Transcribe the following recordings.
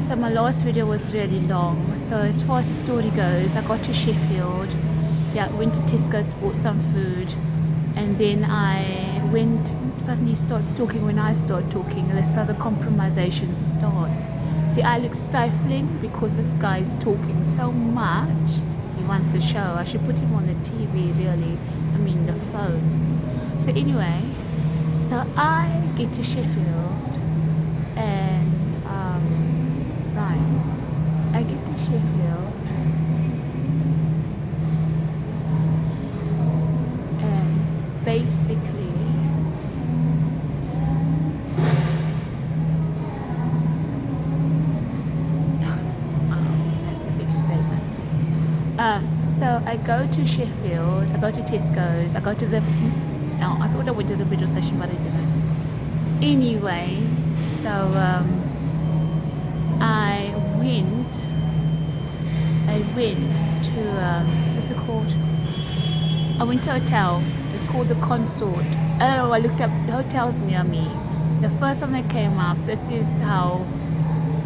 so my last video was really long. So as far as the story goes, I got to Sheffield. Yeah, went to Tesco's, bought some food, and then I went. Suddenly starts talking when I start talking. And that's how the compromisation starts. See, I look stifling because this guy is talking so much. He wants a show. I should put him on the TV, really. I mean, the phone. So anyway, so I get to Sheffield, and right, I get to Sheffield, and basically, that's a big statement. So I go to Sheffield, I go to Tesco's, I go to the, no, I thought I went to the petrol station, but I didn't. Anyways, so I went to, what's it called? I went to a hotel. It's called the Consort. Oh, I looked up hotels near me. The first one that came up, this is how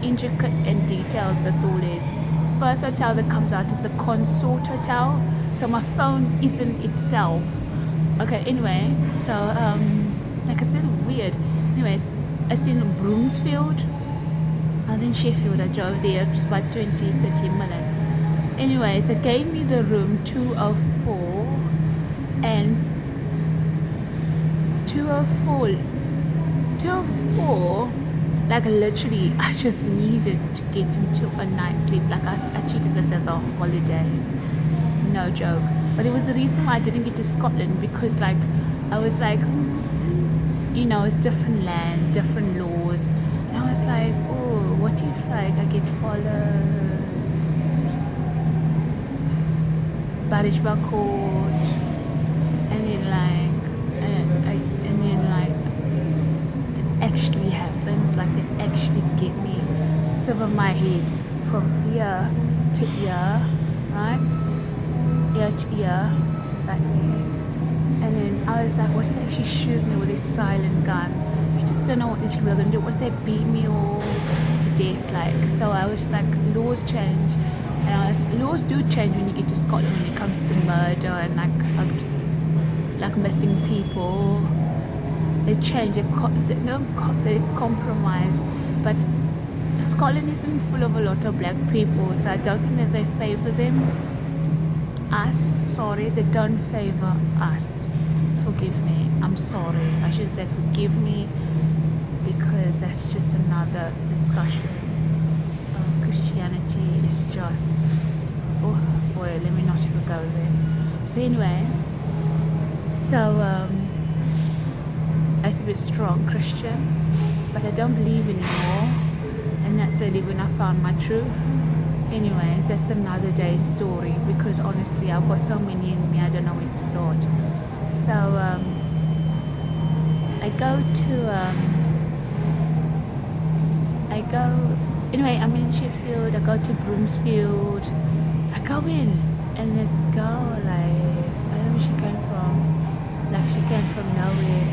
intricate and detailed this all is. First hotel that comes out is a Consort Hotel. So my phone isn't itself. Okay, anyway, so like I said, weird. Anyways, I was in Broomsfield. I was in Sheffield. I drove there. It was about 20-30 minutes. Anyways, it gave me the room 204, and 204, like literally, I just needed to get into a night's sleep. Like I treated this as a holiday, no joke. But it was the reason why I didn't get to Scotland, because like I was like, you know, it's different land, different laws, and I was like, oh, what if like I get followed? Barisba Court, and then like, and then like, it actually happens. Like they actually get me, sever my head from ear to ear, right? Ear to ear, like there. And then I was like, what if they actually shoot me with a silent gun? You just don't know what these people are gonna do. What if they beat me all to death? Like, so I was just like, laws change. And laws do change when you get to Scotland when it comes to murder and like missing people. They change. They compromise. But Scotland isn't full of a lot of black people, so I don't think that they favour them. Us, sorry, they don't favour us. Forgive me. I'm sorry. I shouldn't say forgive me, because that's just another discussion. Christianity is just, oh boy, let me not even go there. So anyway, so I used to be a strong Christian, but I don't believe anymore, and that's really when I found my truth. Anyways, that's another day's story, because honestly I've got so many in me, I don't know where to start. So anyway, I'm in Sheffield, I go to Broomsfield, I go in, and this girl, like, I don't know where she came from, like she came from nowhere,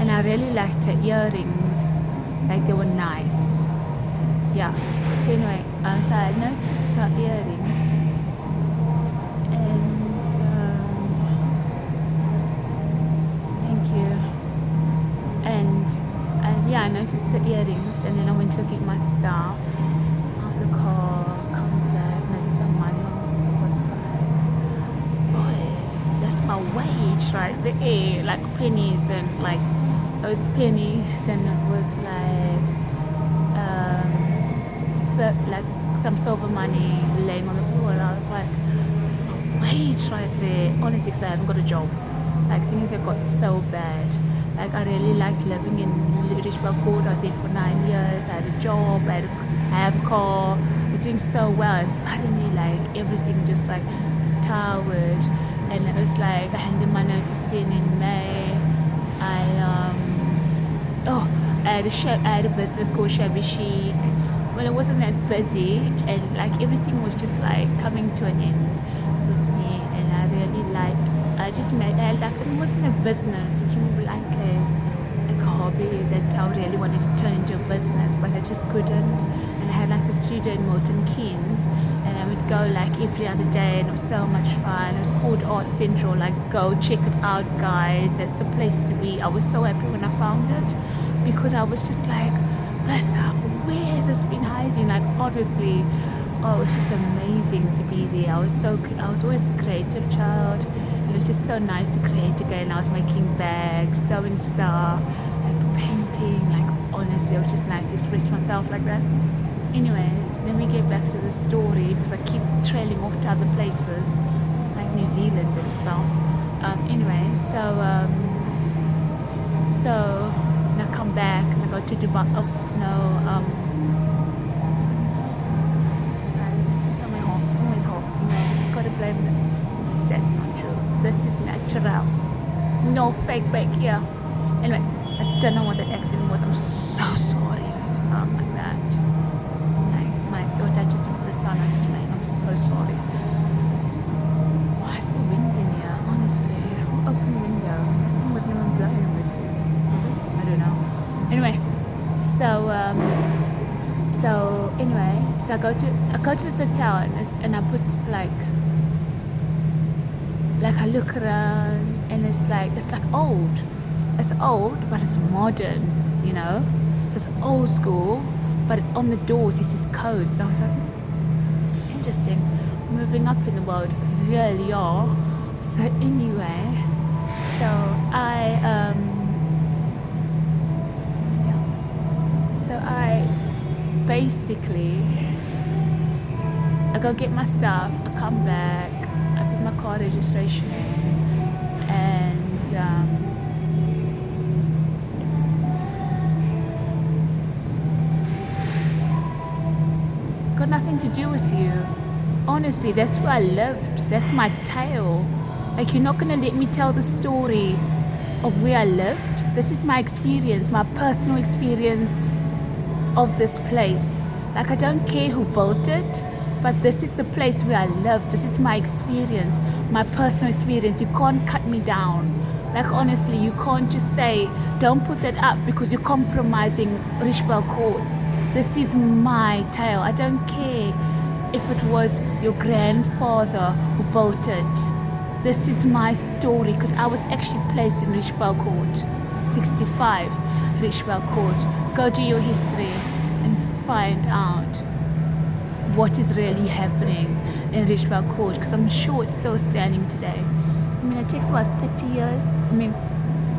and I really liked her earrings, like they were nice, yeah. So anyway, so I noticed her earrings, and thank you, and yeah, I noticed the earrings, and then I went to go get my stuff out of the car, come back, noticed some money on the floor. It's like, boy, that's my wage right there, like pennies, and like those pennies, and it was like some silver money laying on the floor, and I was like, that's my wage right there, honestly, because I haven't got a job. Like things have got so bad. Like I really liked living in Barisba Court. I was there for 9 years. I had a job, I have a car, I was doing so well, and suddenly like everything just like towered. And it was like I handed my notice in May. I had a business called Shabby Chic. Well, it wasn't that busy, and like everything was just like coming to an end with me, and I really liked, I had like, it wasn't a business, it was more like a hobby that I really wanted to turn into a business, but I just couldn't. And I had like a studio in Milton Keynes, and I would go like every other day, and it was so much fun. It was called Art Central. Like, go check it out, guys. That's the place to be. I was so happy when I found it, because I was just like, where has this been hiding? Like, honestly, oh, it was just amazing to be there. I was always a creative child, and it was just so nice to create again. I was making bags, sewing stuff, like painting. Like, honestly, it was just nice to express myself like that. Anyways, let me get back to the story, because I keep trailing off to other places like New Zealand and stuff. Anyway, so and I come back and I go to Dubai. Oh no, it's always hot. No, gotta blame it. That's not true. This is natural. No fake back here. Anyway, I don't know what that accent was. I'm so sorry if you sound like that. Like my daughter just the sound I just made. I'm so sorry. Why is it wind in here? Honestly, who opened the window? That thing wasn't even blowing with you. Was it? I don't know. Anyway, so I go to this hotel, and I put like I look around, and it's like old. It's old, but it's modern, you know. So it's old school, but on the doors it says codes. And I was like, interesting. We're moving up in the world, really are. So anyway, so I basically, I go get my stuff, I come back, I put my car registration in, and it's got nothing to do with you. Honestly, that's where I lived. That's my tale. Like, you're not gonna let me tell the story of where I lived. This is my experience, my personal experience of this place. Like, I don't care who built it, but this is the place where I live. This is my experience, my personal experience. You can't cut me down. Like, honestly, you can't just say, don't put that up because you're compromising Richbell Court. This is my tale. I don't care if it was your grandfather who built it. This is my story, because I was actually placed in Richbell Court, 65 Richbell Court. Go do your history and find out what is really happening in Richbell Court, because I'm sure it's still standing today. I mean, it takes about 30 years. I mean,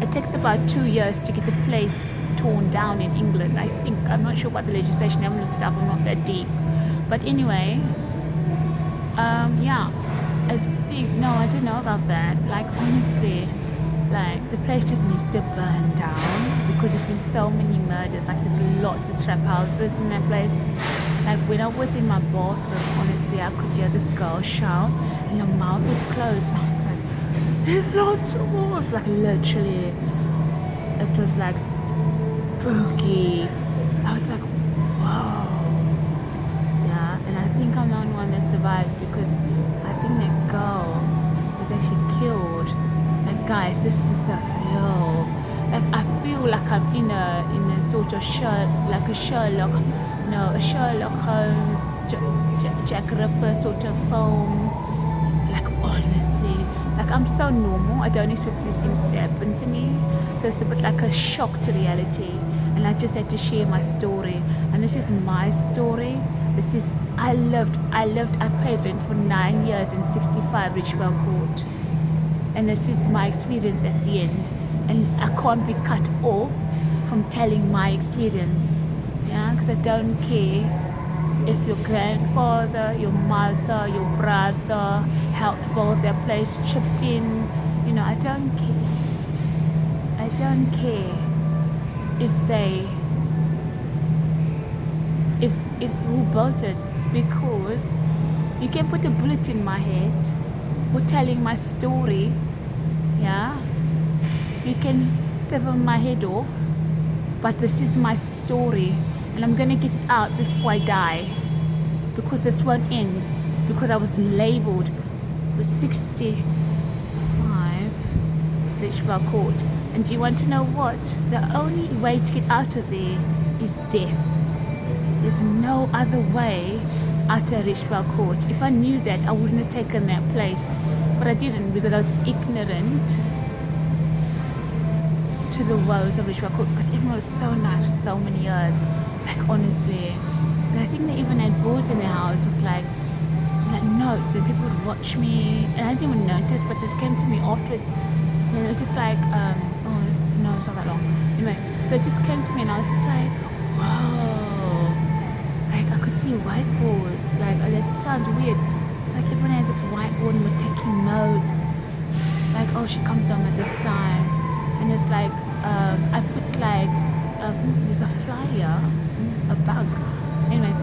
it takes about 2 years to get the place torn down in England, I think. I'm not sure about the legislation. I haven't looked it up. I'm not that deep. But anyway, yeah, I think, no, I didn't know about that. Like, honestly, like, the place just needs to burn down, because there's been so many murders. Like, there's lots of trap houses in that place. Like, when I was in my bathroom, honestly, I could hear this girl shout, and her mouth was closed, and I was like, there's lots of more. Like, literally, it was like spooky. I was like, wow. Yeah, and I think I'm the only one that survived, because I think that girl was actually killed. Like, guys, this is a real, like, I feel like I'm in a sort of a Sherlock Holmes, Jack Ripper sort of film. Like, honestly, like, I'm so normal. I don't expect these things to happen to me. So it's a bit like a shock to reality. And I just had to share my story. And this is my story. This is, I paid rent for 9 years in 65 Richbell Court. And this is my experience at the end. And I can't be cut off from telling my experience. Yeah, because I don't care if your grandfather, your mother, your brother helped build their place, chipped in. You know, I don't care. I don't care if who built it, because you can put a bullet in my head for telling my story. Yeah, you can sever my head off, but this is my story, and I'm gonna get it out before I die, because this won't end, because I was labeled with 65 Richbell Court. And do you want to know what? The only way to get out of there is death. There's no other way out of Richwell Court. If I knew that, I wouldn't have taken that place. But I didn't, because I was ignorant to the woes of Richwell Court, because everyone was so nice for so many years. Like, honestly. And I think they even had boards in their house with like notes, and people would watch me, and I didn't even notice, but this came to me afterwards. And it was just like, no, it's not that long. Anyway, so it just came to me, and I was just like, whoa. Like, I could see whiteboards. Like, that sounds weird. It's like everyone had this whiteboard and were taking notes. Like, oh, she comes home at this time. And it's like, I put like, there's a flyer, a bug. Anyways,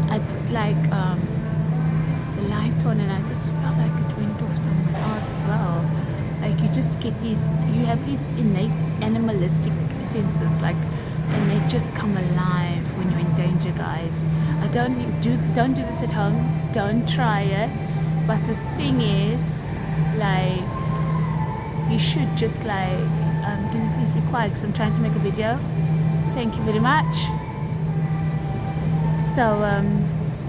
I put like the light on, and I just felt like it went off somewhere else as well. Like, you just get you have these innate animalistic senses, like, and they just come alive when you're in danger, guys. Don't do this at home. Don't try it. But the thing is, like, you should just like, can you please be quiet, because I'm trying to make a video. Thank you very much. So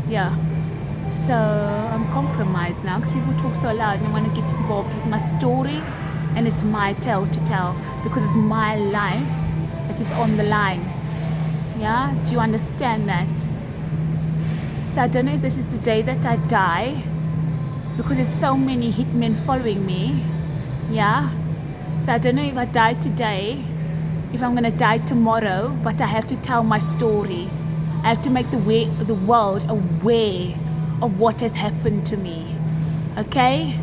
yeah, so I'm compromised now, because people talk so loud and I want to get involved with my story, and it's my tale to tell, because it's my life that is on the line. Yeah, do you understand that? So I don't know if this is the day that I die, because there's so many hitmen following me. Yeah, so I don't know if I die today, if I'm gonna die tomorrow, but I have to tell my story. I have to make the world aware of what has happened to me, okay?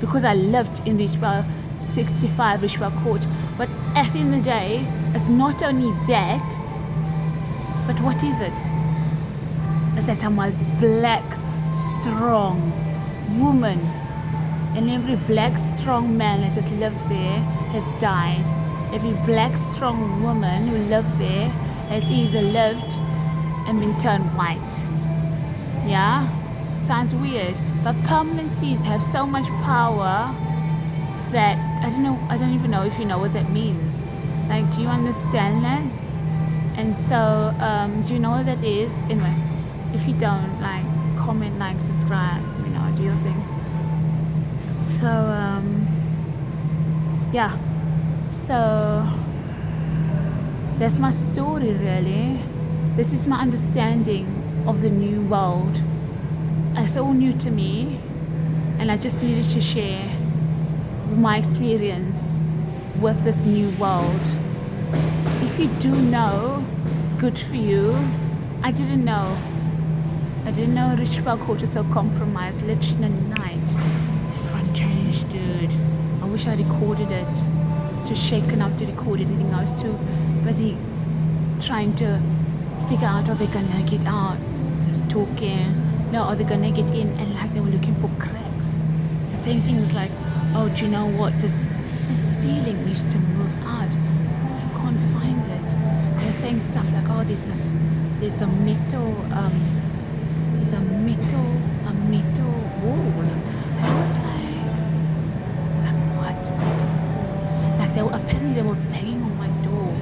Because I lived in Richwell 65 Richwell Court. But at the end of the day, it's not only that, but what is it? It's that I'm a black, strong woman. And every black, strong man that has lived there has died. Every black, strong woman who lived there has either lived and been turned white. Yeah? Sounds weird, but permanencies have so much power that I don't even know if you know what that means. Like, do you understand that? And so, do you know what that is? Anyway, if you don't, like, comment, like, subscribe, do your thing. So, yeah. So, that's my story, really. This is my understanding of the new world. It's all new to me, and I just needed to share my experience with this new world. If you do know, good for you. I didn't know. Richwell Court was so compromised, literally in the night. Everyone changed, dude. I wish I recorded it. I was too shaken up to record anything. I was too busy trying to figure out, are they gonna get out? I was talking. No, are they gonna get in? And like, they were looking for cracks. The same thing was like, oh, do you know what? The ceiling used to move out. I can't find it. They were saying stuff like, oh, there's a metal wall. And I was like, what metal? Like, apparently they were banging on my door.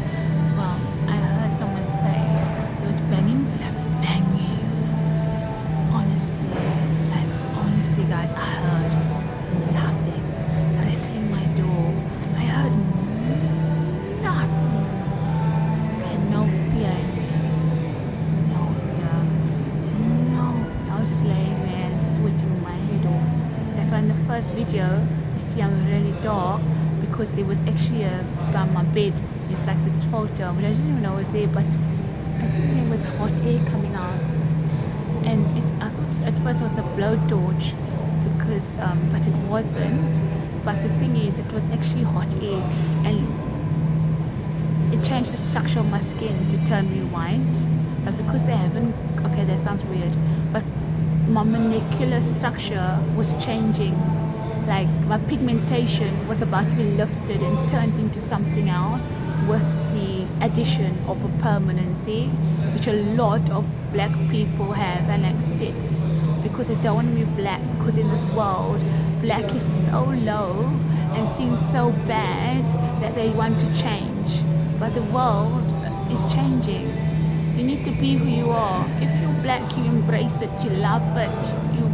Well, I heard someone say it was banging, like banging. Honestly, guys, I heard nothing rattling my door. I heard nothing. I had no fear in me. No fear. I was just laying there and sweating my head off. That's why in the first video, you see I'm really dark, because there was actually by my bed, there's like this photo, but I didn't even know it was there, but I think there was hot air coming out. And I thought at first it was a blowtorch, because, but it wasn't. But the thing is, it was actually hot air, and it changed the structure of my skin to turn me white. But because I haven't, okay, that sounds weird, but my molecular structure was changing. Like, my pigmentation was about to be lifted and turned into something else with the addition of a permanency, which a lot of black people have and accept, because they don't want to be black, because in this world, black is so low and seems so bad that they want to change. But the world is changing. You need to be who you are. If you're black, you embrace it, you love it, you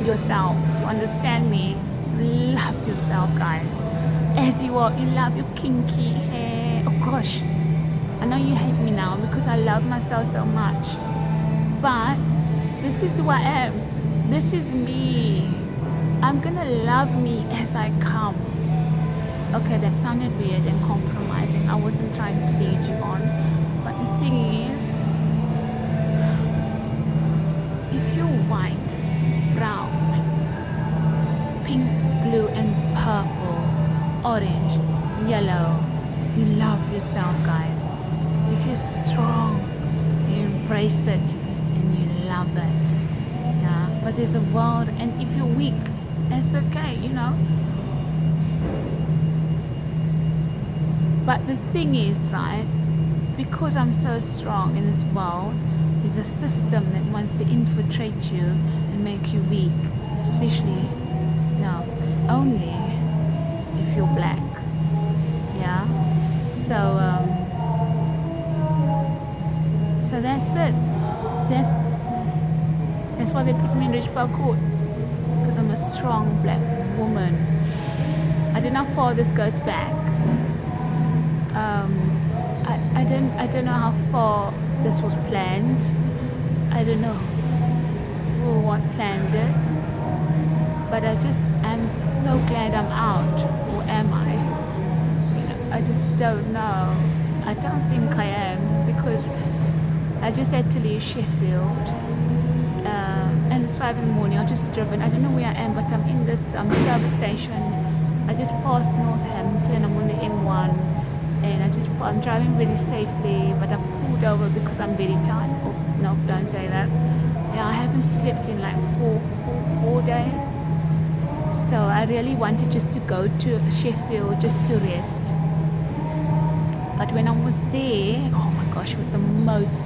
yourself. You understand me? You love yourself, guys. As you are, you love your kinky hair. Oh gosh, I know you hate me now because I love myself so much. But this is who I am. This is me. I'm gonna love me as I come. Okay, that sounded weird and compromising. I wasn't trying to lead you on. But the thing is, if you're white, brown, pink, blue, and purple, orange, yellow, you love yourself, guys. If you're strong, you embrace it and you love it. Yeah, but there's a world, and if you're weak, that's okay, you know. But the thing is, right, because I'm so strong in this world, there's a system that wants to infiltrate you and make you weak, especially, only if you're black. Yeah. So that's it. That's why they put me in Richborough Court, because I'm a strong black woman. I don't know how far this goes back. I don't know how far this was planned. I don't know who what planned it. But I just am so glad I'm out. Or am I? I just don't know. I don't think I am, because I just had to leave Sheffield. And it's 5 in the morning. I just driven. I don't know where I am, but I'm in this service station. I just passed Northampton. I'm on the M1. And I'm driving very safely, but I pulled over because I'm very tired. Oh, no, don't say that. Yeah, I haven't slept in like four days. So I really wanted just to go to Sheffield just to rest. But when I was there, oh my gosh, it was the most